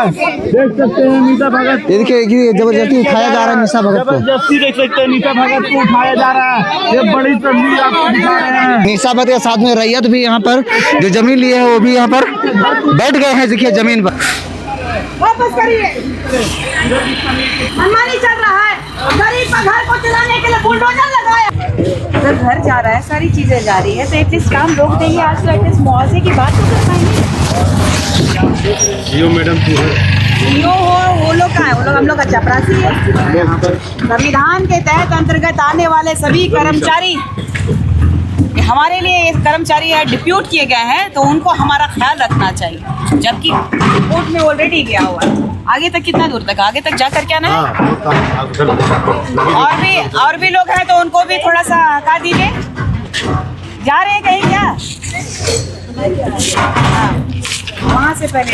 है, देख सकते हैं नीता भगत। ये देखिए जबरदस्ती उठाया जा रहा है निशा भगत को, जबरदस्ती देख सकते हैं नीता भगत को उठाया जा रहा है। ये बड़ी तस्वीर आपको दिखा रहे हैं। निशा भगत के साथ में रैयत भी यहाँ पर जो जमीन लिए है वो भी यहाँ पर बैठ गए हैं। देखिए जमीन पर वापस करिए, मनमानी चल रहा है। गरीब का घर को चलाने के लिए बुलडोजर लगाया। अगर घर जा रहा है, सारी चीजें जा रही है, तो एटलीस्ट काम रोक देंगे। आज एटलीस्ट मुआवजे की बात तो कर पाएंगे। जियो मैडम जियो हो, वो लोग का है, वो लोग हम लोग का चपरासी है। संविधान के तहत अंतर्गत आने वाले सभी कर्मचारी, हमारे लिए ये कर्मचारी डिप्यूट किए गए हैं, तो उनको हमारा ख्याल रखना चाहिए। जबकि कोर्ट में ऑलरेडी गया हुआ है। आगे तक कितना दूर तक, आगे तक जाकर क्या ना है? और भी लोग हैं, तो उनको भी थोड़ा सा हटा दीजिए। जा रहे हैं कहीं क्या? वहाँ से पहले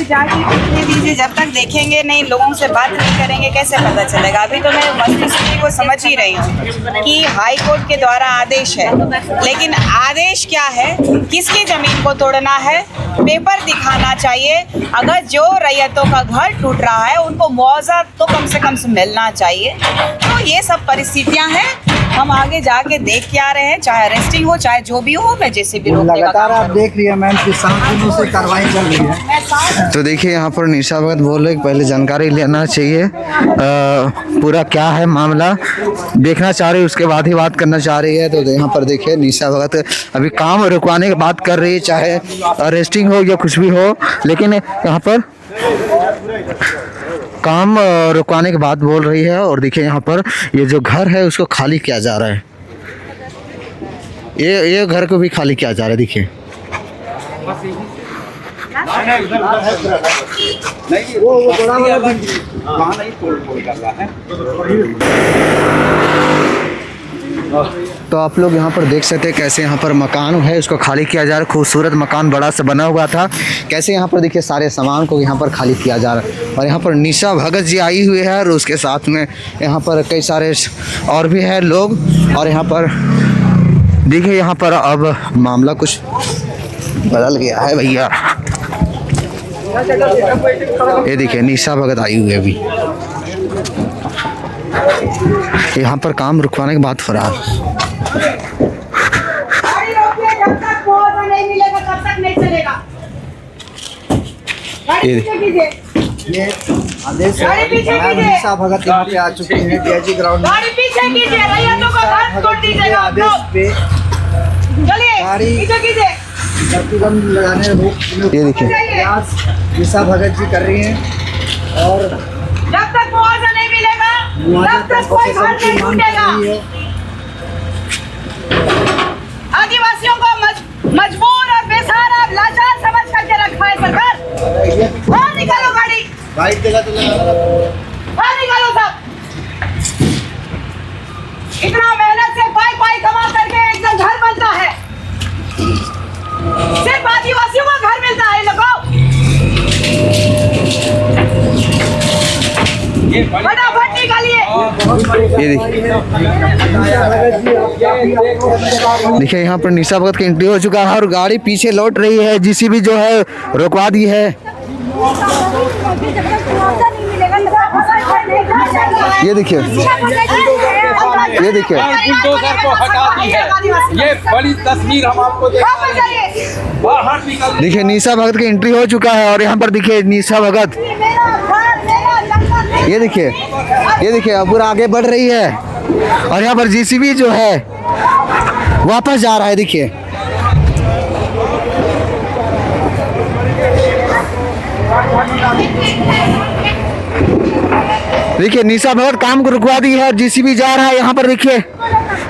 जाके देखने दीजिए। जब तक देखेंगे नहीं, लोगों से बात नहीं करेंगे, कैसे पता चलेगा? अभी तो मैं वस्तुस्थिति को समझ ही रही हूँ कि हाई कोर्ट के द्वारा आदेश है, लेकिन आदेश क्या है? किसकी जमीन को तोड़ना है, पेपर दिखाना चाहिए। अगर जो रैयतों का घर टूट रहा है, उनको मुआवजा तो कम से कम मिलना चाहिए। तो ये सब परिस्थितियाँ हैं, हम आगे जाके देख के आ रहे हैं। चाहे अरेस्टिंग हो, चाहे जो भी हो, मैं जैसे भी लगातार आप देख रही है मैम कि 7 दिनों से कार्रवाई चल रही है। तो देखिए यहाँ पर निशा भगत बोल रहे पहले जानकारी लेना चाहिए, पूरा क्या है मामला देखना चाह रही है, उसके बाद ही बात करना चाह रही है। तो यहाँ पर देखिए निशा भगत अभी काम रुकवाने की बात कर रही है, चाहे अरेस्टिंग हो या कुछ भी हो, लेकिन यहाँ पर काम रुकवाने की बात बोल रही है। और देखिए यहाँ पर ये जो घर है उसको खाली किया जा रहा है, ये घर को भी खाली किया जा रहा है। देखिए तो आप लोग यहाँ पर देख सकते हैं कैसे यहाँ पर मकान है उसको खाली किया जा रहा है। खूबसूरत मकान बड़ा सा बना हुआ था, कैसे यहाँ पर देखिए सारे सामान को यहाँ पर खाली किया जा रहा है। और यहाँ पर निशा भगत जी आई हुई है और उसके साथ में यहाँ पर कई सारे और भी है लोग। और यहाँ पर देखिए यहाँ पर अब मामला कुछ बदल गया है भैया। ये देखिए निशा भगत आई हुई है अभी, यहाँ पर काम रुकवाने की बात हो रहा है। ये आदेश निशा भगत यहाँ पे आ चुकी है डीआईजी ग्राउंड में। आदेश पे प्रतिबंध लगाने ये देखिए निशा भगत जी कर रही हैं। और जब तक मुआवजा नहीं मिलेगा तब तक कोई घर नहीं टूटेगा। आदिवासियों को मजबूर और बेसहारा लाचार समझ करके रखा है सरकार। बाहर निकालो गाड़ी, बाहर निकालो सब। इतना मेहनत से पाई कमा करके एकदम घर बनता है, सिर्फ आदिवासियों का घर मिलता है। लगाओ फटाफट निकालिए। ये देखिए यहाँ पर निशा भगत की एंट्री हो चुका है और गाड़ी पीछे लौट रही है। जीसीबी जो है रोकवा दी है। ये देखिए ये देखिए बुलडोजर को हटा दी है। ये बड़ी तस्वीर हम आपको देखिए निशा भगत की एंट्री हो चुका है। और यहाँ पर देखिए निशा भगत, ये देखिए अब पूरा आगे बढ़ रही है। और यहाँ पर जीसीबी जो है वापस जा रहा है। देखिए निशा भगत काम को रुकवा दी है और जीसीबी जा रहा है। यहाँ पर देखिए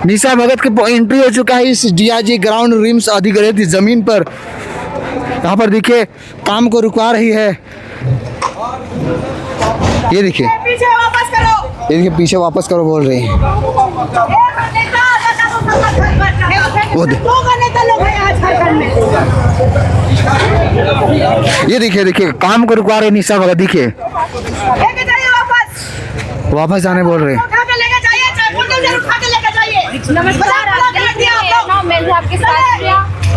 निशा भगत की एंट्री हो चुका है इस डीआईजी ग्राउंड रिम्स अधिग्रहित जमीन पर। यहाँ पर देखिए काम को रुकवा रही है। ये देखिए पीछे वापस करो, ये देखिए पीछे वापस करो बोल रही है। ये देखिए काम को रुकवा रहे निशा भगत। देखिए वापस जाने बोल रहे हैं। नमस्कार, आपके साथ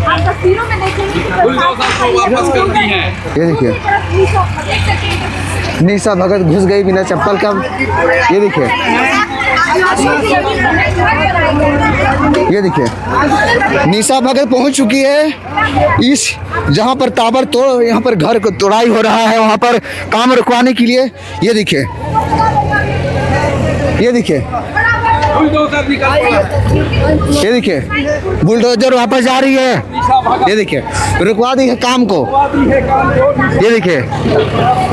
आप तस्वीरों में देखेंगे बुलडोजर को वापस कर दी है। ये देखिए निशा भगत घुस गई बिना चप्पल का। ये देखिए, ये देखिए निशा भगत पहुंच चुकी है इस जहां पर ताबड़तोड़ यहाँ पर घर को तोड़ाई हो रहा है, वहां पर काम रुकवाने के लिए। ये देखिए, ये देखिए, बुलडोजर निकल पड़ा। ये देखिए बुलडोजर वापस जा रही है। ये देखिए रुकवा दी है काम को। ये देखिए,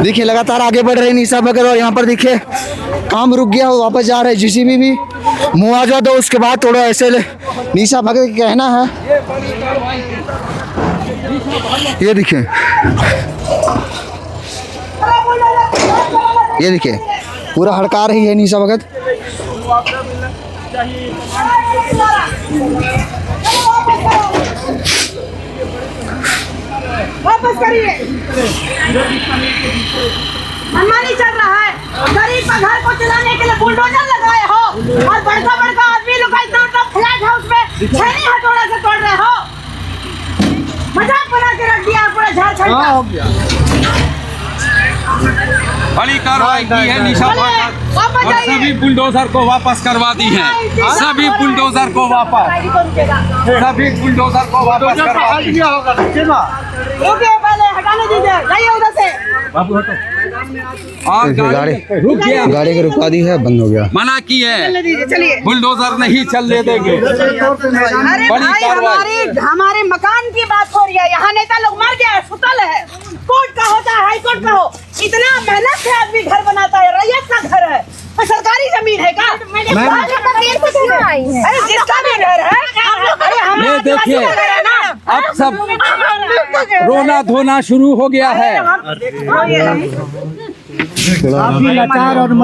देखिए लगातार आगे बढ़ रही निशा भगत और यहाँ पर देखिए काम रुक गया, वो वापस जा रहे हैं। जीसीबी भी मुआवजा दो उसके बाद तोड़ो, ऐसे निशा भगत का कहना है। ये देखिए, ये देखिए पूरा हड़का रही है निशा भगत। वापस करिए, मनमानी चल रहा है। गरीब का घर को चलाने के लिए बुलडोजर लगाए हो और बड़का बड़का आदमी लोग का इतना फ्लैट हाउस में छेनी हथौड़ा से तोड़ रहे हो। मजाक बना के रख दिया पूरा झारखंड का। बड़ी कार्रवाई की है निशा भगत और सभी बुलडोजर को वापस करवा दी है। सभी बुलडोजर को वापस, सभी बुलडोजर को वापस करवा दी है। रुकिए, पहले हटाने दीजिए, जाइए उधर से। और गाड़ी रुक गया, गाड़ी को रुकवा दी है, बंद हो गया। मना की है, चलिए बुलडोजर नहीं चलने देंगे। अरे बड़ी भाई, कार्रवाई। हमारे मकान की बात हो रही है। यहाँ नेता लोग मर गया है, सुतल है। कोर्ट का होता है, हाई कोर्ट का हो। इतना मेहनत से आदमी घर बनाता है, रैयत का घर है, तो सरकारी जमीन है क्या? अरे जिसका भी घर है, अरे हम ये देखिए, अब सब रोना धोना शुरू हो गया है।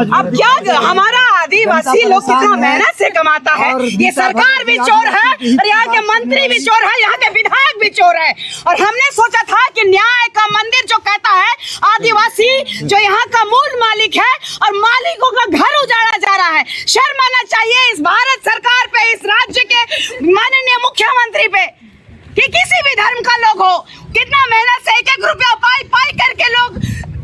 अब क्या हमारा आदिवासी लोग कितना मेहनत से कमाता है। ये सरकार भी चोर है और यहाँ के मंत्री भी चोर है, यहाँ के विधायक भी चोर है। और हमने सोचा था कि न्याय का मंदिर जो कहता है आदिवासी जो यहाँ का मूल मालिक है और मालिकों का घर उजाड़ा जा रहा है। शर्म आना चाहिए इस भारत सरकार पे, इस राज्य के माननीय मुख्यमंत्री पे कि किसी भी धर्म का लोग हो, कितना मेहनत से एक एक रुपया पाई पाई करके लोग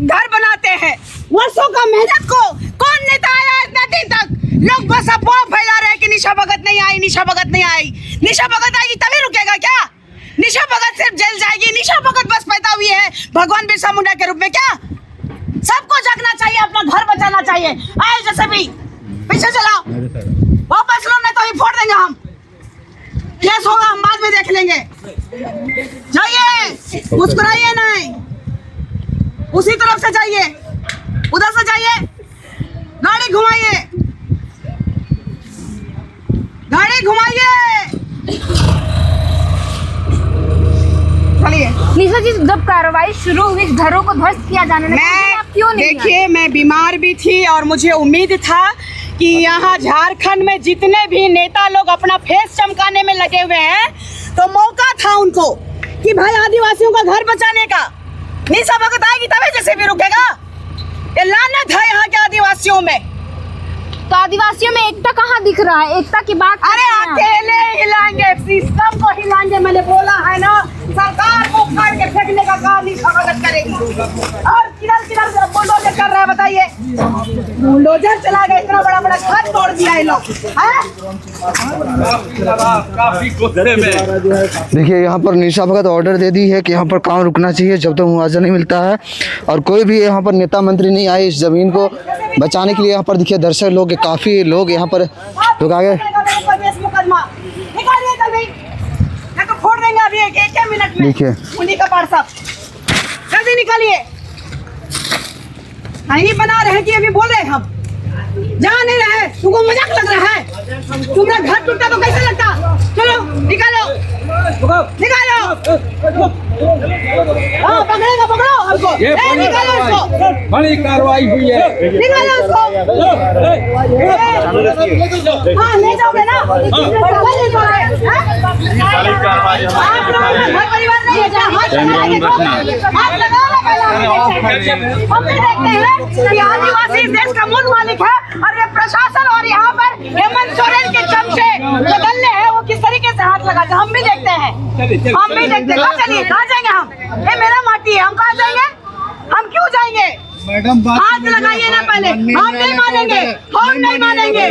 घर बनाते हैं। वर्षों का मेहनत को कौन नेता आया इतना दिन तक? लोग बस अफवाह फैला रहे हैं कि निशा भगत नहीं आई, निशा भगत नहीं आई। निशा भगत आएगी तभी रुकेगा क्या? निशा भगत सिर्फ जेल जाएगी? निशा भगत बस पैदा हुई है भगवान बिरसा मुंडा के रूप में क्या? सबको जगना चाहिए, अपना घर बचाना चाहिए। आए जैसे भी पीछे चलाओ, वापस लो, नहीं तो ही फोड़ देंगे हम। केस होगा, हम बाद में देख लेंगे। जाइए, मुस्कुराइए नहीं, उसी तरफ से जाइए, उधर से जाइए, गाड़ी घुमाइए, गाड़ी घुमाइए। चलिए। निशा जी, जब कार्रवाई शुरू हुई, घरों को ध्वस्त किया जाने लगा, आप क्यों नहीं? देखिए, मैं बीमार भी थी और मुझे उम्मीद था कि यहाँ झारखंड में जितने भी नेता लोग अपना फेस चमकाने में लगे हुए हैं, तो मौका था उनको कि भाई आदिवासियों का घर बचाने का। निशा भगत आएगी तभी जैसे भी रुकेगा। ये लानत है यहाँ के आदिवासियों में। तो आदिवासियों में एकता कहाँ दिख रहा है? एकता की बात अरे अकेले हिलाएंगे, सिस्टम को हिलाएंगे। मैंने बोला है ना, सरकार को उखाड़ के फेंकने का काम निशा भगत करेगी। और किधर किधर बुलडोजर कर रहा है बताइए? बुलडोजर चला गया, इतना बड़ा बड़ा घर तोड़ दिया ये लोग। काफी गुस्से में। देखिए यहाँ पर निशा भगत ऑर्डर दे दी है कि यहाँ पर काम रुकना चाहिए जब तक मुआवजा नहीं मिलता है, और कोई भी यहाँ पर नेता मंत्री नहीं आए इस जमीन को बचाने के लिए। यहाँ पर देखिए दर्शक लोग, काफी लोग यहाँ पर लोग आगे। तो फोड़ देंगे अभी एक मिनट में। देखिए उन्हीं का पार साहब, जल्दी निकालिए। नहीं बना रहे कि अभी बोल रहे हम जा नहीं रहे, तुमको मजाक लग रहा है? तुम्हारा घर टूटा तो कैसे लगता? चलो निकालो, निकालो। हाँ, पकड़ेगा, पकड़ो हमको। निकालो इसको, बड़ी कार्रवाई हुई है। निकालो उसको। हाँ, ले जाओगे ना? ले जाओगे? आप लोगों का घर परिवार नहीं है क्या? हाथ लगाओ ना पहले। हम भी देखते हैं कि आदिवासी देश का मूल मालिक है और ये प्रशासन और यहाँ पर हेमंत सोरेन के चमचे जो दल्ले हैं वो किस तरीके से हाथ लगाते हैं, हम भी देखते हैं, हम भी देखते हैं। चलिए कहाँ जाएंगे हम? ये मेरा माटी है, हम कहाँ जाएंगे? हम क्यों जाएंगे? मैडम हाथ लगाइए ना पहले, हम नहीं मानेंगे, हम नहीं मानेंगे।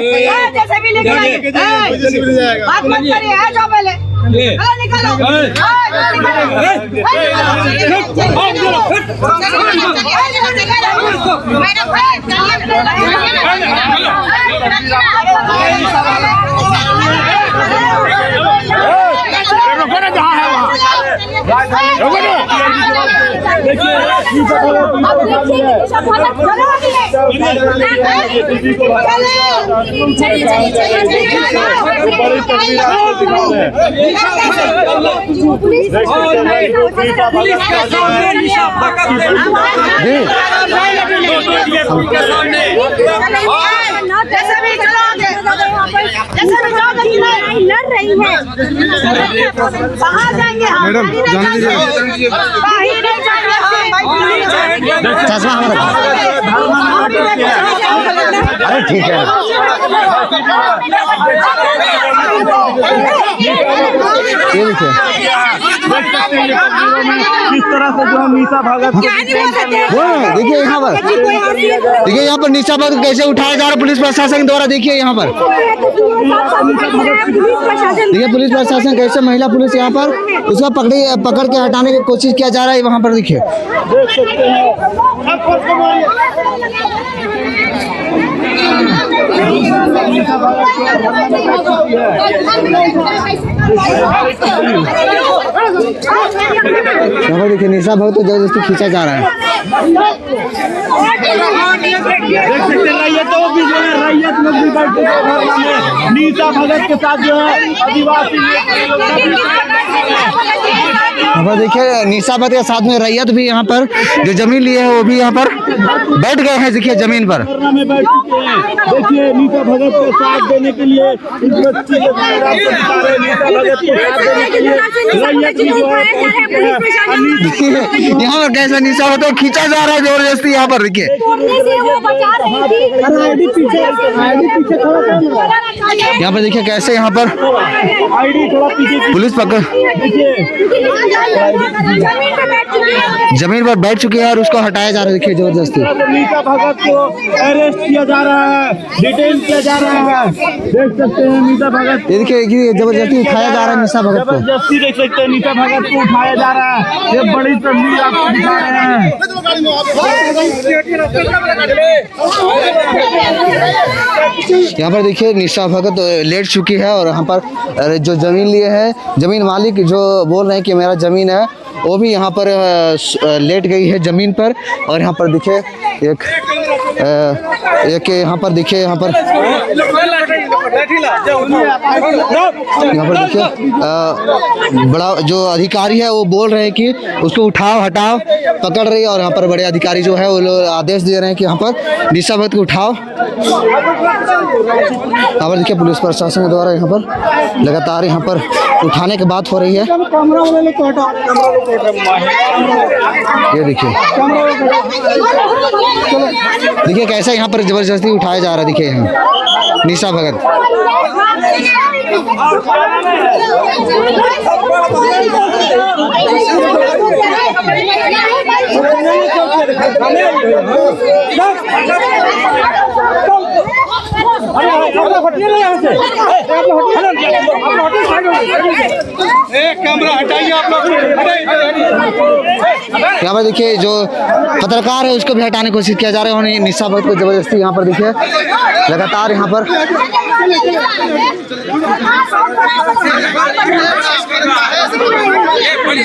जैसे भी लेके आइए, बात मत करिए, आ जाओ पहले, निकलो निकलो, लड़ रही है। कहाँ जाएंगे हम? मैडम चश्मा हमारा अरे ठीक है। ये देखिए किस तरह से जो हम निशा भगत देखिए यहाँ पर, देखिए यहाँ पर निशा भगत कैसे उठाया जा रहा है पुलिस प्रशासन द्वारा। देखिए यहाँ पर देखिए पुलिस प्रशासन कैसे महिला पुलिस यहाँ पर उसको पकड़ के हटाने की कोशिश किया जा रहा है। वहाँ पर देखिए देख सकते हैं। यहाँ पर देखिए निशा भगत को जबरदस्ती खींचा जा रहा है। देख सकते हैं रैयतों भी जो है, रैयत लोग भी बैठे हैं निशा भगत के साथ जो है आदिवासी। यहाँ पर देखिए निशा भगत के साथ में रैयत भी यहाँ पर जो जमीन लिए है वो भी यहाँ पर बैठ गए हैं। देखिए जमीन पर में बैठ चुके हैं। देखिए निशा भगत को साथ देने के लिए इस बच्ची के निशा भगत को साथ देने के लिए रैयत भी जो है यहाँ पर कैसा निशा भगत को खींचा जा रहा है जबरदस्ती। यहाँ पर देखिए यहाँ पर देखिए कैसे यहाँ पर पुलिस पकड़ जमीन पर बैठ चुकी है और उसको हटाया जा रहा है। देखिए जबरदस्ती निशा भगत को अरेस्ट किया जा रहा है, डिटेन किया जा रहा है। देख सकते हैं निशा भगत, ये देखिए जबरदस्ती उठाया जा रहा है निशा भगत को। जबरदस्ती देख सकते हैं निशा भगत को उठाया जा रहा है। ये बड़ी तस्वीर आपको दिखा रहे हैं। यहाँ पर देखिए निशा भगत लेट चुकी है और यहाँ पर जो जमीन लिए है, जमीन मालिक जो बोल रहे हैं कि मेरा ज़मीन है, वो भी यहाँ पर लेट गई है ज़मीन पर। और यहाँ पर देखिए एक यहाँ पर देखिए यहाँ पर देखिए बड़ा जो अधिकारी है वो बोल रहे हैं कि उसको उठाओ हटाओ पकड़ रही है। और यहाँ पर बड़े अधिकारी जो है वो लोग आदेश दे रहे हैं कि यहाँ पर निशा भगत को उठाओ। यहाँ पर देखिए पुलिस प्रशासन के द्वारा यहाँ पर लगातार यहाँ पर उठाने की बात हो रही है। ये देखिए देखिए कैसे यहाँ पर जबरदस्ती उठाया जा रहा है। देखिए यहाँ निशा भगत कैमरा हटाइए आप लोग। यहाँ पर देखिए जो पत्रकार है उसको भी हटाने की कोशिश किया जा रहा है। और निशा भगत को जबरदस्ती यहाँ पर देखिए लगातार यहाँ पर